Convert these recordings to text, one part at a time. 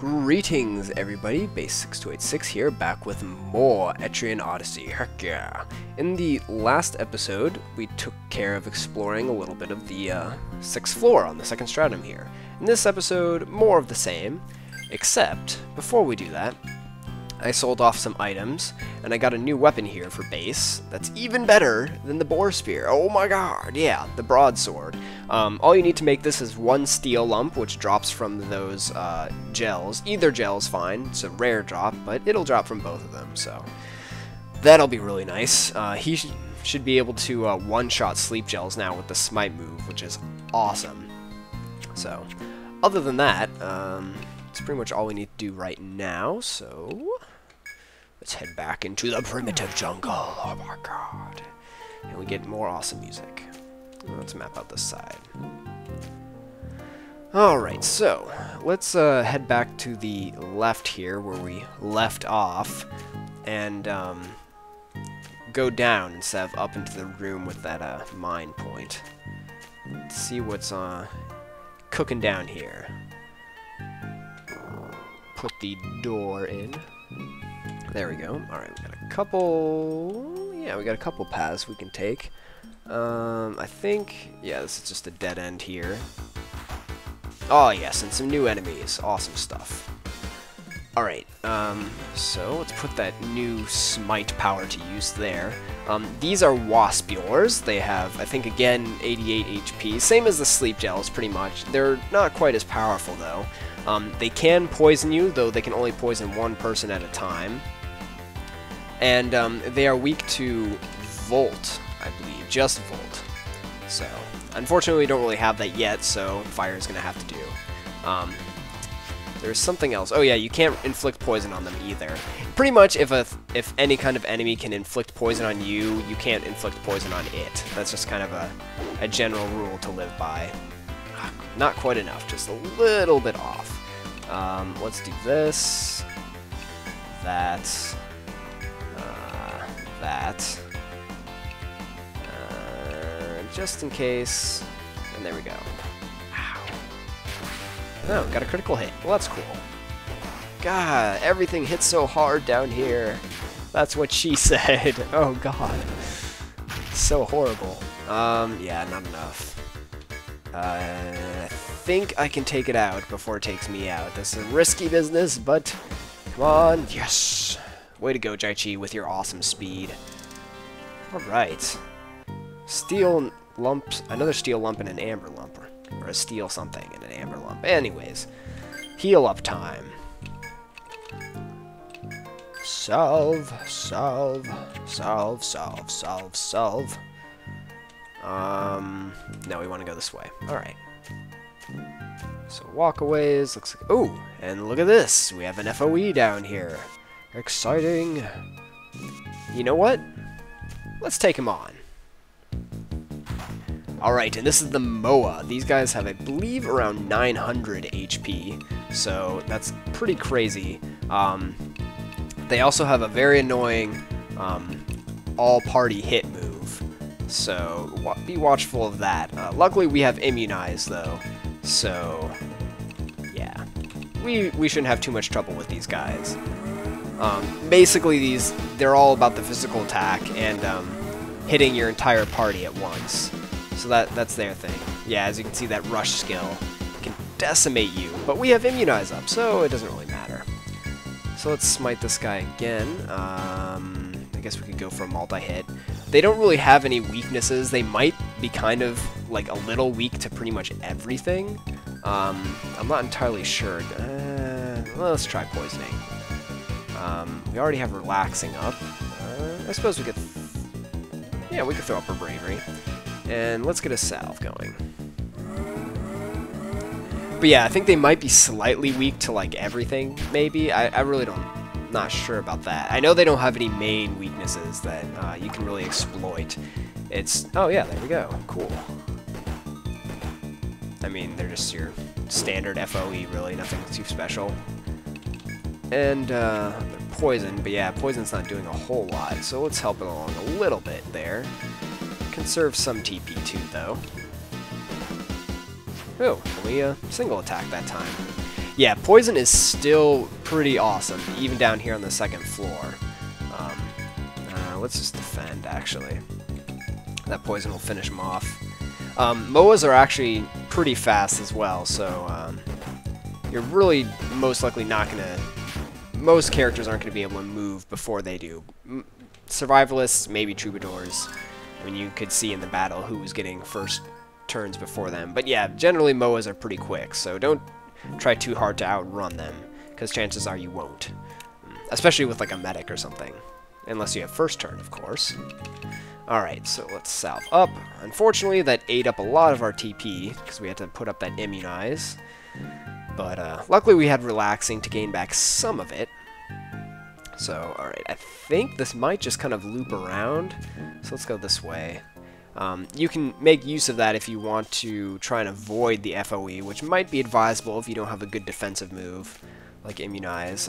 Greetings everybody, Base6286 here, back with more Etrian Odyssey, heck yeah! In the last episode, we took care of exploring a little bit of the 6th floor on the second stratum here. In this episode, more of the same, except, before we do that, I sold off some items, and I got a new weapon here for base that's even better than the boar spear. Oh my god, yeah, the broadsword. All you need to make this is one steel lump, which drops from those gels. Either gel's fine, it's a rare drop, but it'll drop from both of them, so that'll be really nice. He should be able to one-shot sleep gels now with the smite move, which is awesome. So, other than that, it's pretty much all we need to do right now, so let's head back into the primitive jungle. Oh my god. And we get more awesome music. Let's map out this side. Alright, so let's head back to the left here where we left off and go down instead of up into the room with that mine point. Let's see what's cooking down here. Put the door in. There we go. Alright, we got a couple... yeah, we got a couple paths we can take. I think... yeah, this is just a dead end here. Oh, yes, and some new enemies. Awesome stuff. Alright, so let's put that new smite power to use there. These are waspures. They have, I think, again, 88 HP. Same as the sleep gels, pretty much. They're not quite as powerful, though. They can poison you, though they can only poison one person at a time. And they are weak to Volt, I believe, just Volt. So, unfortunately we don't really have that yet, so fire is going to have to do. There's something else. Oh yeah, you can't inflict poison on them either. Pretty much if any kind of enemy can inflict poison on you, you can't inflict poison on it. That's just kind of a general rule to live by. Not quite enough, just a little bit off. Let's do this, that, just in case, and there we go. Ow. Oh, got a critical hit. Well, that's cool. God, everything hits so hard down here. That's what she said. Oh god. So horrible. Yeah, not enough. I think I can take it out before it takes me out. This is risky business, but come on. Yes! Way to go, Jaichi, with your awesome speed. Alright. Steel lumps, another steel lump and an amber lump. Or a steel something and an amber lump. Anyways, heal up time. Solve, solve, solve, solve, solve, solve. No, we want to go this way. Alright. So walkaways, looks like... oh, and look at this! We have an FOE down here. Exciting! You know what? Let's take him on. Alright, and this is the Moa. These guys have, I believe, around 900 HP, so that's pretty crazy. They also have a very annoying all-party hit move, so be watchful of that. Luckily, we have Immunize, though, so yeah. We shouldn't have too much trouble with these guys. Basically, they're all about the physical attack and hitting your entire party at once. So that's their thing. Yeah, as you can see, that rush skill can decimate you, but we have Immunize up, so it doesn't really matter. So let's smite this guy again. I guess we could go for a multi-hit. They don't really have any weaknesses. They might be kind of like a little weak to pretty much everything. I'm not entirely sure. Well, let's try poisoning. We already have relaxing up. I suppose we could... yeah, we could throw up our bravery. And let's get a salve going. But yeah, I think they might be slightly weak to like everything, maybe. I really not sure about that. I know they don't have any main weaknesses that you can really exploit. It's... oh yeah, there we go. Cool. I mean, they're just your standard FOE, really. Nothing too special. And they're poison, but yeah, poison's not doing a whole lot, so let's help it along a little bit there. Conserve some TP too, though. Oh, only a single attack that time. Yeah, poison is still pretty awesome, even down here on the second floor. Let's just defend, actually. That poison will finish him off. MOAs are actually pretty fast as well, so you're really most likely not going to... Most characters aren't going to be able to move before they do. Survivalists, maybe troubadours. I mean, you could see in the battle who was getting first turns before them. But yeah, generally MOAs are pretty quick, so don't try too hard to outrun them, because chances are you won't. Especially with like a medic or something. Unless you have first turn, of course. Alright, so let's salve up. Unfortunately, that ate up a lot of our TP, because we had to put up that immunize. But luckily we had relaxing to gain back some of it. So, alright, I think this might just kind of loop around. So let's go this way. You can make use of that if you want to try and avoid the FOE, which might be advisable if you don't have a good defensive move, like immunize.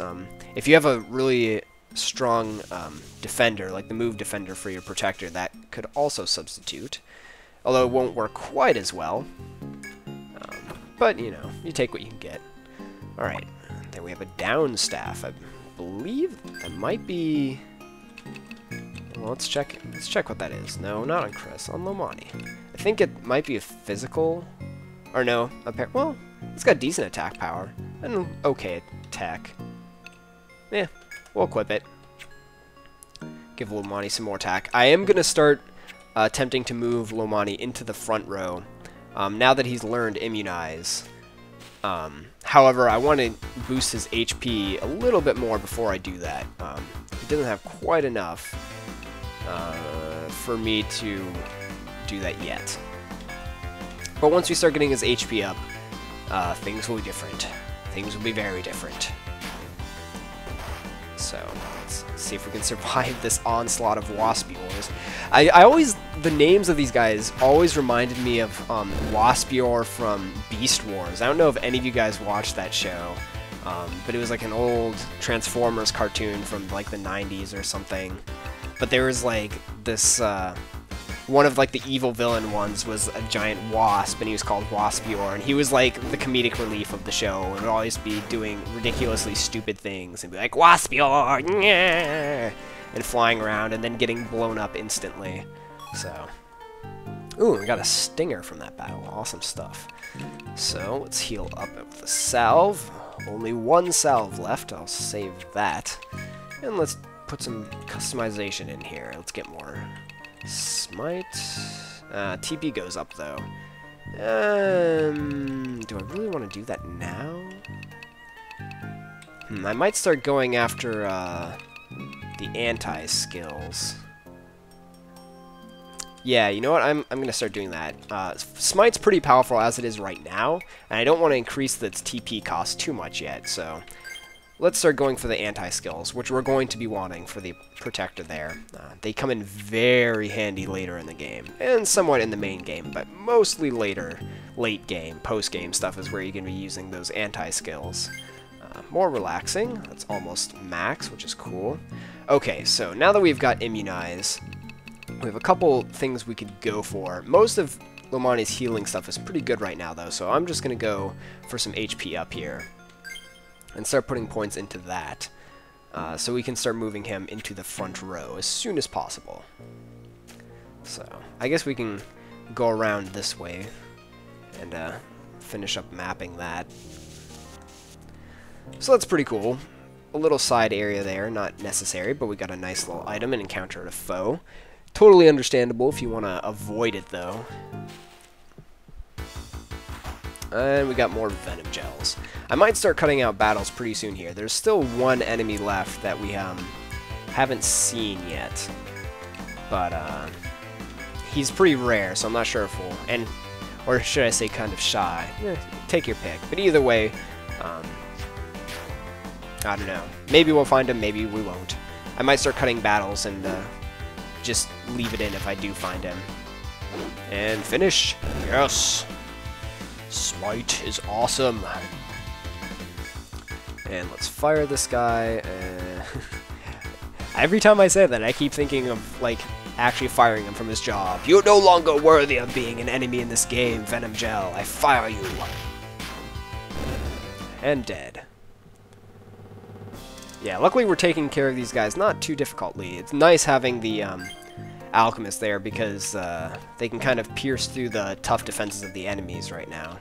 If you have a really strong defender, like the move defender for your protector, that could also substitute, although it won't work quite as well. But, you know, you take what you can get. Alright, then we have a down staff. I believe that might be... Well, let's check what that is. No, not on Chris, on Lomani. I think it might be a physical... Or no, well, it's got decent attack power. And okay attack. Yeah, we'll equip it. Give Lomani some more attack. I am going to start attempting to move Lomani into the front row. Now that he's learned Immunize. However, I want to boost his HP a little bit more before I do that. He doesn't have quite enough for me to do that yet. But once we start getting his HP up, things will be different. Things will be very different. So, let's see if we can survive this onslaught of Waspiors. I always... The names of these guys always reminded me of Waspior from Beast Wars. I don't know if any of you guys watched that show, but it was like an old Transformers cartoon from like the 90s or something. But there was like this... one of like the evil villain ones was a giant wasp, and he was called Waspior, and he was like the comedic relief of the show, and would always be doing ridiculously stupid things, and be like, Waspior, yeah! And flying around, and then getting blown up instantly. So, ooh, we got a stinger from that battle. Awesome stuff. So, let's heal up with the salve. Only one salve left. I'll save that. And let's put some customization in here. Let's get more smite. TP goes up, though. Do I really want to do that now? I might start going after the anti-skills. Yeah, you know what? I'm going to start doing that. Smite's pretty powerful as it is right now, and I don't want to increase its TP cost too much yet, so let's start going for the anti-skills, which we're going to be wanting for the Protector there. They come in very handy later in the game, and somewhat in the main game, but mostly later, late game, post-game stuff is where you're going to be using those anti-skills. More relaxing. That's almost max, which is cool. Okay, so now that we've got Immunize, we have a couple things we could go for. Most of Lomani's healing stuff is pretty good right now, though, so I'm just going to go for some HP up here and start putting points into that, so we can start moving him into the front row as soon as possible. So, I guess we can go around this way and finish up mapping that. So that's pretty cool. A little side area there, not necessary, but we got a nice little item and encountered a foe. Totally understandable if you want to avoid it, though. And we got more Venom Gels. I might start cutting out battles pretty soon here. There's still one enemy left that we haven't seen yet. But he's pretty rare, so I'm not sure if we'll... or should I say kind of shy? Take your pick. But either way, I don't know. Maybe we'll find him, maybe we won't. I might start cutting battles and just leave it in if I do find him. And finish. Yes! Smite is awesome. And let's fire this guy. Every time I say that, I keep thinking of, like, actually firing him from his job. You're no longer worthy of being an enemy in this game, Venom Gel. I fire you. And dead. Yeah, luckily we're taking care of these guys not too difficultly. It's nice having the alchemist there because they can kind of pierce through the tough defenses of the enemies right now.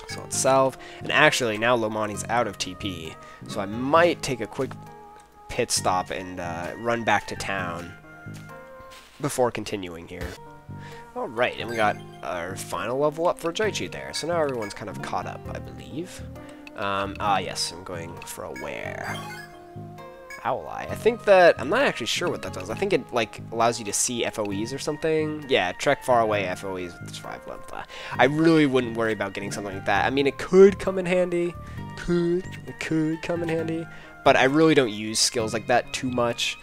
So let's salve. And actually, now Lomani's out of TP, so I might take a quick pit stop and run back to town before continuing here. Alright, and we got our final level up for Jaichi there. So now everyone's kind of caught up, I believe. Yes, I'm going for a where. Owleye. I think that... I'm not actually sure what that does. I think it, like, allows you to see FOEs or something. Yeah, trek far away FOEs with survival. I really wouldn't worry about getting something like that. I mean, it could come in handy. It could come in handy. But I really don't use skills like that too much.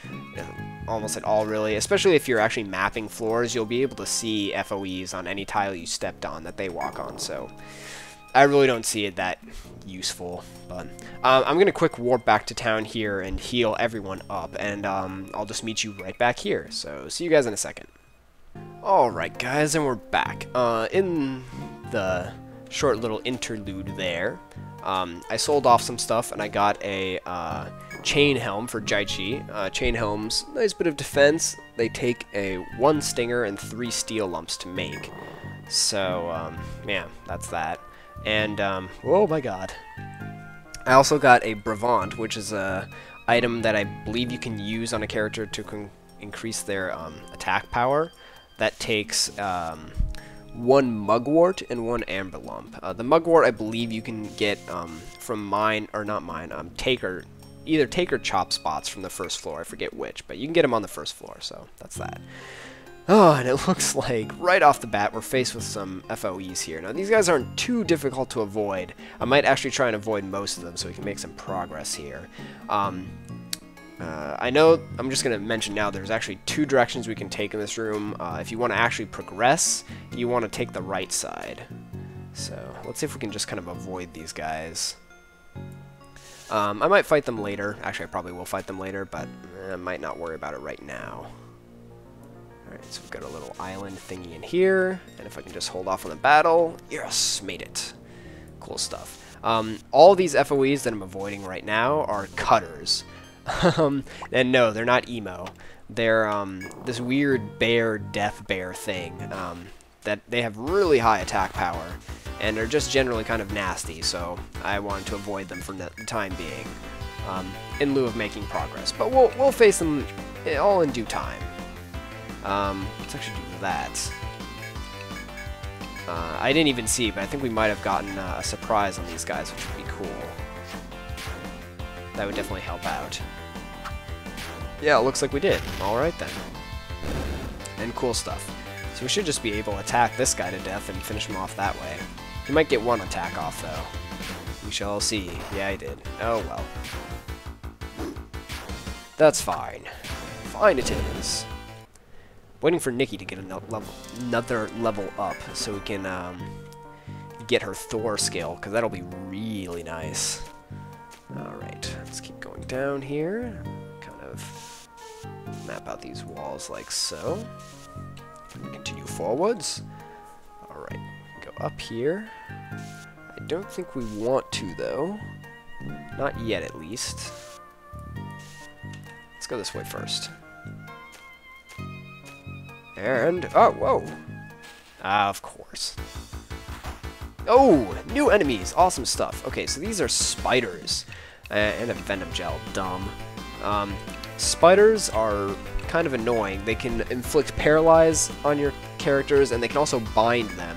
Almost at all, really. Especially if you're actually mapping floors, you'll be able to see FOEs on any tile you stepped on that they walk on, so... I really don't see it that useful, but I'm going to quick warp back to town here and heal everyone up, and I'll just meet you right back here, so see you guys in a second. Alright guys, and we're back. In the short little interlude there, I sold off some stuff and I got a chain helm for Jaichi. Chain helms, nice bit of defense. They take a 1 stinger and 3 steel lumps to make. So, yeah, that's that. And, oh my god. I also got a Bravant, which is a item that I believe you can use on a character to increase their attack power. That takes 1 mugwort and 1 amber lump. The mugwort I believe you can get from either take or chop spots from the first floor. I forget which, but you can get them on the first floor, so that's that. Oh, and it looks like right off the bat we're faced with some FOEs here. Now these guys aren't too difficult to avoid. I might actually try and avoid most of them so we can make some progress here. I know, I'm just going to mention now, there's actually 2 directions we can take in this room. If you want to actually progress, you want to take the right side. So, let's see if we can just kind of avoid these guys. I might fight them later. Actually, I probably will fight them later, but I might not worry about it right now. Alright, so we've got a little island thingy in here, and if I can just hold off on the battle, yes, made it. Cool stuff. All these FOEs that I'm avoiding right now are cutters. And no, they're not emo. They're this weird bear, death bear thing, that they have really high attack power, and are just generally kind of nasty, so I wanted to avoid them for the time being, in lieu of making progress. But we'll face them all in due time. Let's actually do that. I didn't even see, but I think we might have gotten a surprise on these guys, which would be cool. That would definitely help out. Yeah, it looks like we did. Alright then. And cool stuff. So we should just be able to attack this guy to death and finish him off that way. He might get 1 attack off, though. We shall see. Yeah, he did. Oh, well. That's fine. Fine it is. Waiting for Nikki to get another level up so we can get her Thor skill, because that'll be really nice. Alright, let's keep going down here. Kind of map out these walls like so. Continue forwards. Alright, go up here. I don't think we want to, though. Not yet, at least. Let's go this way first. And, oh, whoa. Of course. Oh, new enemies. Awesome stuff. Okay, so these are spiders. And a venom gel. Dumb. Spiders are kind of annoying. They can inflict paralyze on your characters, and they can also bind them.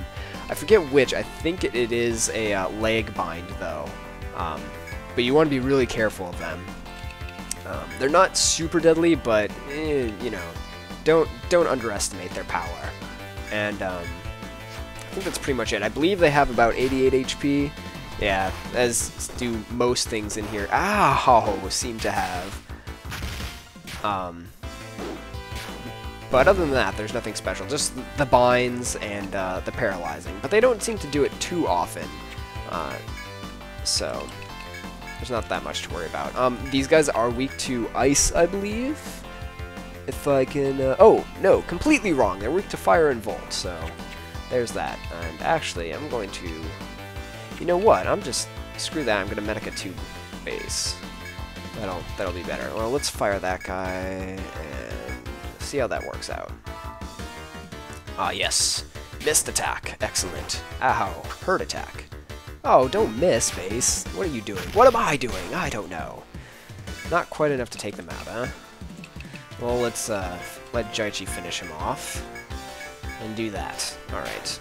I forget which. I think it is a leg bind, though. But you want to be really careful of them. They're not super deadly, but, you know, don't underestimate their power. And I think that's pretty much it. I believe they have about 88 HP. Yeah, as do most things in here. Seem to have. But other than that, there's nothing special. Just the binds and the paralyzing. But they don't seem to do it too often. So there's not that much to worry about. These guys are weak to ice, I believe. If I can... oh, no, completely wrong. They're weak to fire and volt, so there's that. And actually, I'm going to... You know what? I'm just screw that. I'm gonna Medica 2 base. That'll be better. Well, let's fire that guy and see how that works out. Ah, yes. Missed attack. Excellent. Ow. Hurt attack. Oh, don't miss, base. What are you doing? What am I doing? I don't know. Not quite enough to take them out, huh? Well, let's let Jaichi finish him off. And do that. Alright.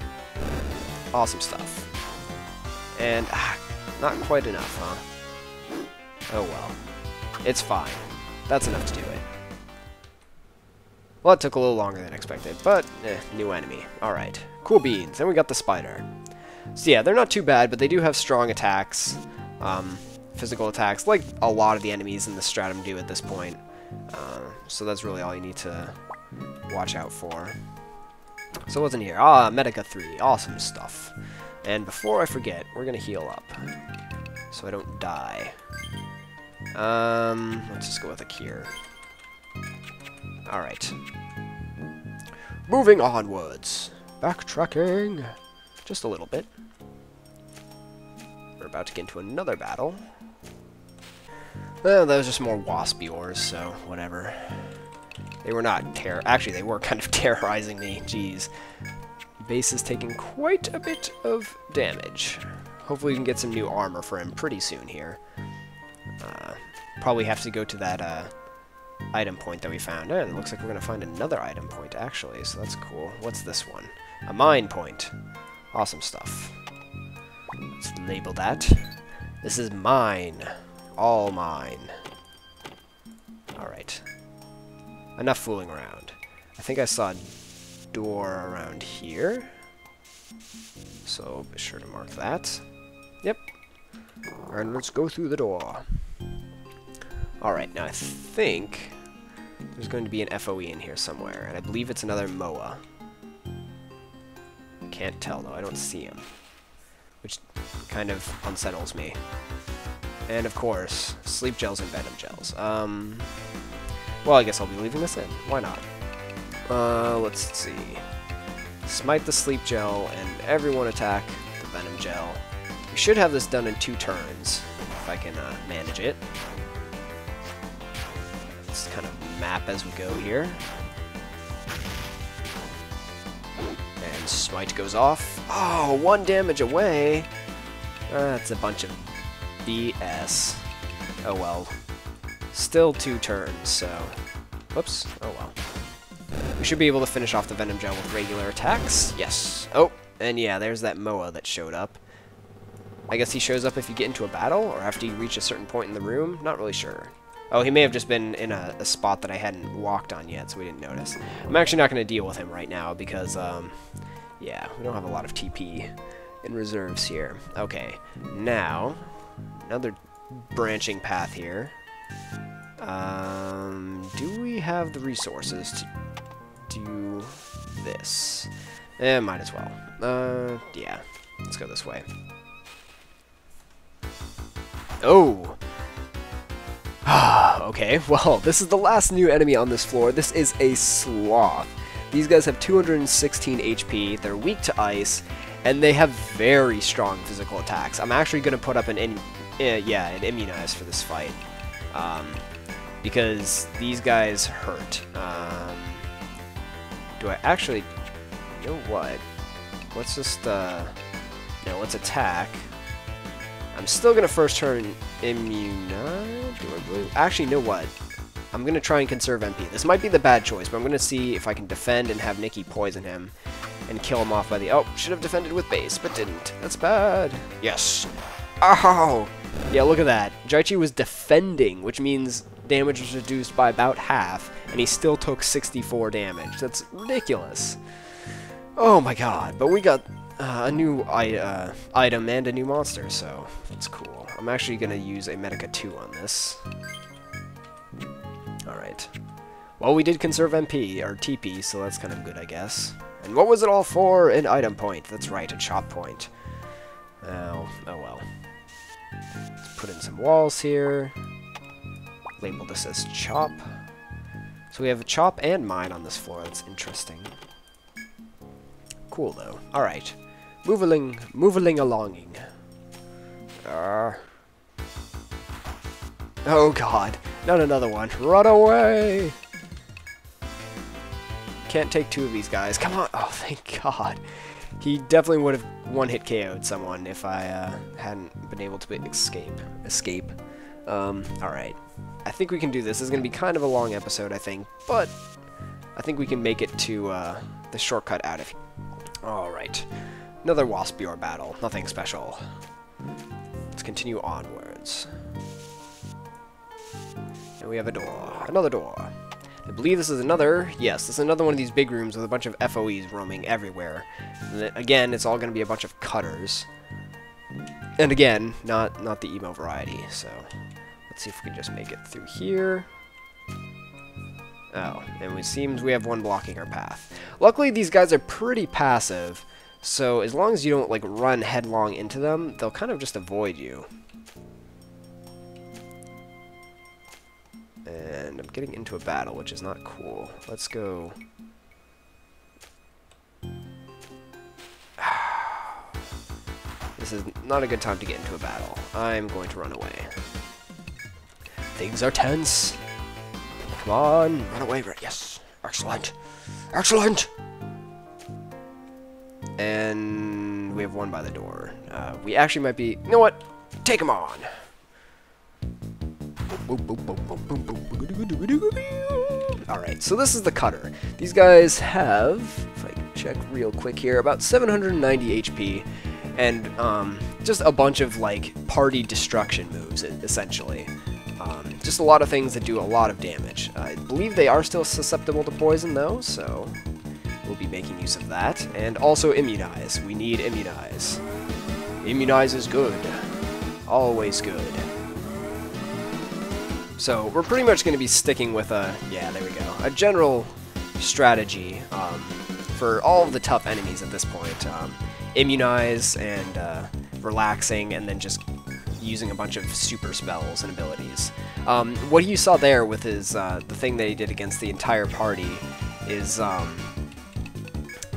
Awesome stuff. And, not quite enough, huh? Oh well. It's fine. That's enough to do it. Well, it took a little longer than expected, but, new enemy. Alright. Cool beans. Then we got the spider. So yeah, they're not too bad, but they do have strong attacks. Physical attacks, like a lot of the enemies in the stratum do at this point. So that's really all you need to watch out for. So what's in here? Ah, Medica 3. Awesome stuff. And before I forget, we're gonna heal up. So I don't die. Let's just go with a cure. Alright. Moving onwards. Backtracking. Just a little bit. We're about to get into another battle. Well, that was just more waspy ores, so whatever. They were not actually, they were kind of terrorizing me. Jeez. Base is taking quite a bit of damage. Hopefully we can get some new armor for him pretty soon here. Probably have to go to that item point that we found. And it looks like we're going to find another item point, actually, so that's cool. What's this one? A mine point. Awesome stuff. Let's label that. This is mine. All mine. Alright. Enough fooling around. I think I saw a door around here. So be sure to mark that. Yep. And let's go through the door. Alright, now I think there's going to be an FOE in here somewhere, and I believe it's another MOA. Can't tell though, I don't see him. Which kind of unsettles me. And of course, sleep gels and venom gels. Well, I guess I'll be leaving this in. Why not? Let's see. Smite the sleep gel and everyone attack the venom gel. We should have this done in 2 turns, if I can manage it. Let's kind of map as we go here. And smite goes off. Oh, 1 damage away! That's a bunch of BS. Oh well. Still 2 turns, so... Whoops. Oh well. We should be able to finish off the Venom Gel with regular attacks. Yes. Oh, and yeah, there's that MOA that showed up. I guess he shows up if you get into a battle, or after you reach a certain point in the room? Not really sure. Oh, he may have just been in a spot that I hadn't walked on yet, so we didn't notice. I'm actually not going to deal with him right now, because, yeah, we don't have a lot of TP in reserves here. Okay, now... Another branching path here. Do we have the resources to do this? Might as well. Yeah. Let's go this way. Oh! Okay, well, this is the last new enemy on this floor. This is a Sloth. These guys have 216 HP, they're weak to ice, and they have very strong physical attacks. I'm actually going to put up an immunize for this fight, because these guys hurt. Do I actually... You know what? Let's just, no, let's attack. I'm still going to first turn immunize. Do I really... Actually, you know what? I'm going to try and conserve MP. This might be the bad choice, but I'm going to see if I can defend and have Nikki poison him and kill him off by the... Oh, should have defended with base, but didn't. That's bad. Yes. Ow! Yeah, look at that. Jaichi was defending, which means damage was reduced by about half, and he still took 64 damage. That's ridiculous. Oh my god. But we got a new item and a new monster, so that's cool. I'm actually going to use a Medica 2 on this. Alright. Well, we did conserve MP, or TP, so that's kind of good, I guess. And what was it all for? An item point. That's right, a chop point. Oh well. Let's put in some walls here. Label this as chop. So we have a chop and mine on this floor. That's interesting. Cool, though. Alright. Moving alonging. Oh god, not another one. Run away! Can't take two of these guys. Come on! Oh, thank god. He definitely would have one-hit KO'd someone if I hadn't been able to escape. Alright. I think we can do this. This is going to be kind of a long episode, I think, but I think we can make it to the shortcut out of here. Alright. Another Waspior battle. Nothing special. Let's continue onwards. And we have a door. Another door. I believe this is another... Yes, this is another one of these big rooms with a bunch of FOEs roaming everywhere. And then, again, it's all going to be a bunch of cutters. And again, not the emo variety, so... Let's see if we can just make it through here. Oh, and it seems we have one blocking our path. Luckily, these guys are pretty passive, so as long as you don't, like, run headlong into them, they'll kind of just avoid you. And I'm getting into a battle, which is not cool. Let's go... This is not a good time to get into a battle. I'm going to run away. Things are tense. Come on, run away. Yes, excellent. Excellent! And we have one by the door. We actually might be... You know what? Take him on! Alright, so this is the cutter. These guys have, if I can check real quick here, about 790 HP, and just a bunch of, like, party destruction moves, essentially. Just a lot of things that do a lot of damage. I believe they are still susceptible to poison, though, so we'll be making use of that. And also immunize. We need immunize. Immunize is good. Always good. So we're pretty much going to be sticking with a, yeah, there we go, a general strategy for all of the tough enemies at this point. Immunize and relaxing, and then just using a bunch of super spells and abilities. What you saw there with his the thing that he did against the entire party is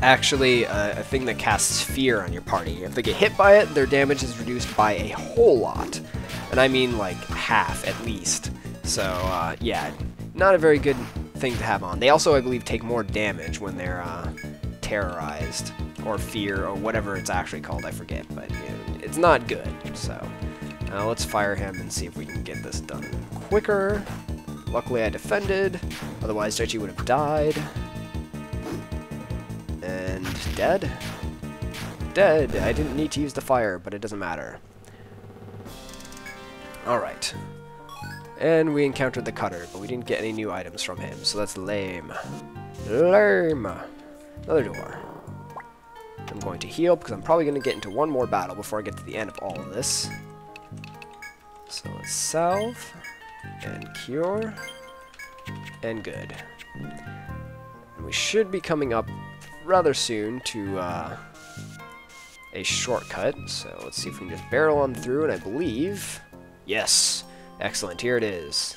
actually a thing that casts fear on your party. If they get hit by it, their damage is reduced by a whole lot, and I mean like half at least. So yeah, not a very good thing to have on. They also, I believe, take more damage when they're terrorized, or fear, or whatever it's actually called, I forget, but you know, it's not good. So let's fire him and see if we can get this done quicker. Luckily I defended, otherwise Daichi would have died. And dead? Dead! I didn't need to use the fire, but it doesn't matter. Alright. And we encountered the cutter, but we didn't get any new items from him, so that's lame. Lame! Another door. I'm going to heal, because I'm probably going to get into one more battle before I get to the end of all of this. So let's salve, and cure, and good. And we should be coming up rather soon to a shortcut, so let's see if we can just barrel on through, and I believe... Yes! Excellent, here it is.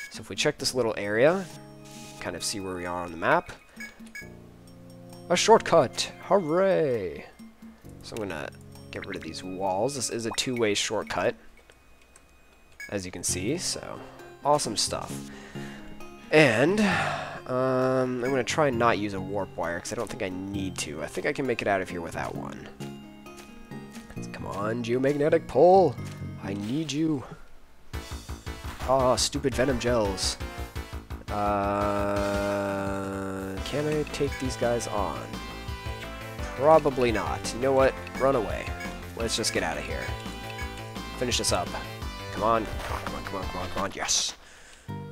So if we check this little area, kind of see where we are on the map. A shortcut! Hooray! So I'm gonna get rid of these walls. This is a two-way shortcut, as you can see, so awesome stuff. And I'm gonna try and not use a warp wire, because I don't think I need to. I think I can make it out of here without one. Come on, geomagnetic pull! I need you. Oh, stupid venom gels. Can I take these guys on? Probably not. You know what? Run away. Let's just get out of here. Finish this up. Come on. Come on, come on, come on, come on. Yes!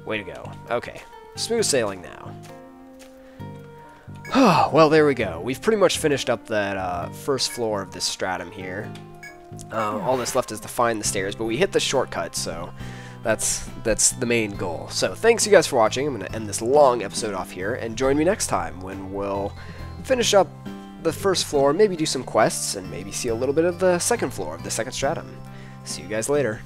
Way to go. Okay. Smooth sailing now. Well, there we go. We've pretty much finished up that first floor of this stratum here. All that's left is to find the stairs, but we hit the shortcut, so that's the main goal. So thanks you guys for watching. I'm going to end this long episode off here, and join me next time when we'll finish up the first floor, maybe do some quests, and maybe see a little bit of the second floor of the second stratum. See you guys later.